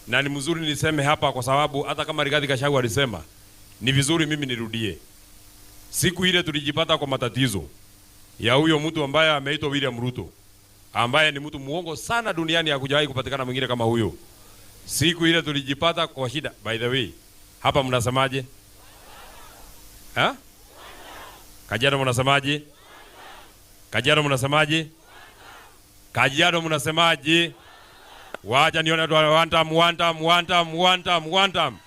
Na ni mzuri niseme hapa kwa sababu hata kama Rigathi Gachagua alisema, ni vizuri mimi nirudie. Siku ile tulijipata kwa matatizo ya huyo mtu ambaye ameitwa William Ruto, ambaye ni mtu muongo sana duniani, hakujawahi kupatikana mwingine kama huyo. Siku ile tulijipata kwa shida. By the way, hapa mnasemaje? Ha? Kajiado mnasemaje? Kajiado mnasemaje? Kajiado mnasemaje? Wacha nione watu one time.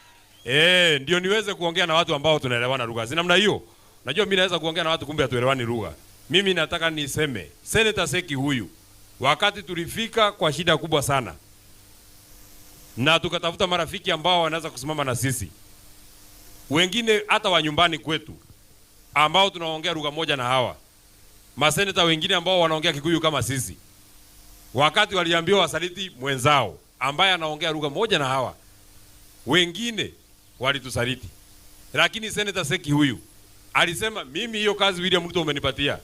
Ndio niweze kuongea na watu ambao tunaelewana lugha. Si namna hiyo. Najua mimi naweza kuongea na watu kumbe hatuelewani lugha. Mimi nataka niseme, Senator Seki huyu, wakati tulifika kwa shida kubwa sana, na tukatafuta marafiki ambao wanaweza kusimama na sisi, wengine hata wa nyumbani kwetu ambao tunaongea lugha moja na hawa maseneta wengine ambao wanaongea Kikuyu kama sisi, wakati waliambiwa wasaliti mwenzao ambaye anaongea lugha moja na hawa, wengine walitusaliti. Lakini Senator Seki huyu alisema, mimi hiyo kazi William Ruto umenipatia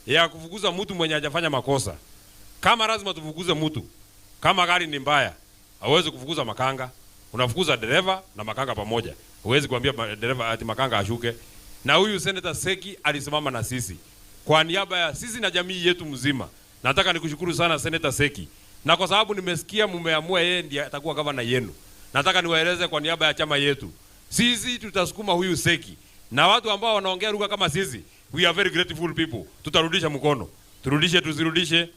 ya kufukuza mtu mwenye hajafanya makosa, kama lazima tufukuze mtu, kama gari ni mbaya, hauwezi kufukuza makanga, unafukuza dereva na makanga pamoja. Huwezi kuambia dereva ati makanga ashuke. Na huyu Senator Seki alisimama na sisi kwa niaba ya sisi na jamii yetu mzima. Nataka nikushukuru sana Senator Seki, na kwa sababu nimesikia mumeamua yeye ndiye atakuwa gavana yenu, nataka niwaeleze kwa niaba ya chama yetu, sisi tutasukuma huyu Seki na watu ambao wanaongea lugha kama sisi. We are very grateful people. Tutarudisha mkono. Turudishe tusirudishe?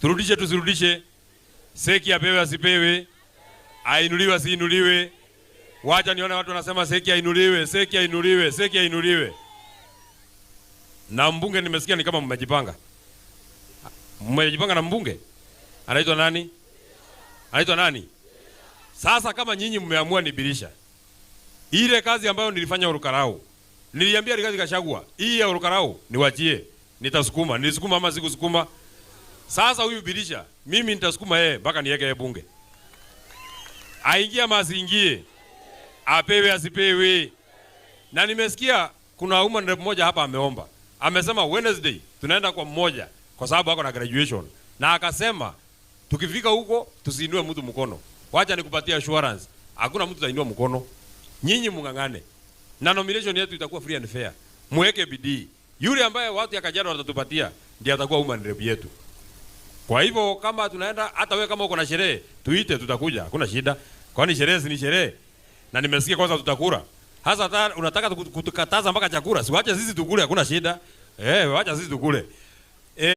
Turudishe tusirudishe? Seki apewe asipewe? Ainuliwe asiinuliwe? Wacha nione watu wanasema Seki ainuliwe, Seki ainuliwe, Seki ainuliwe. Na mbunge nimesikia ni kama mmejipanga. Mmejipanga na mbunge? Anaitwa nani? Anaitwa nani? Sasa kama nyinyi mmeamua nibirisha, ile kazi ambayo nilifanya Olukarau, niliambia Rigathi Gachagua, hii ya Olukarau niwachie, nitasukuma. Nilisukuma ama sikusukuma? Sasa huyu birisha, mimi nitasukuma yeye mpaka niweke yeye bunge. Aingie ama asiingie? Apewe asipewe? Na nimesikia kuna woman rep mmoja hapa ameomba. Amesema Wednesday tunaenda kwa mmoja kwa sababu ako na graduation. Na akasema tukifika huko tusiinue mtu mkono. Wacha nikupatie assurance, hakuna mtu atainua mkono. Nyinyi mungangane. Na nomination yetu itakuwa free and fair. Muweke bidii. Yule ambaye watu ya Kajiado watatupatia ndiye atakuwa woman rep yetu. Kwa hivyo kama tunaenda, hata wewe kama uko na sherehe, tuite, tutakuja. Hakuna shida. Kwani sherehe si ni sherehe? Na nimesikia kwanza tutakula. Hasa unataka kutukataza mpaka chakula. Siwache sisi tukule, hakuna shida. Wacha sisi tukule.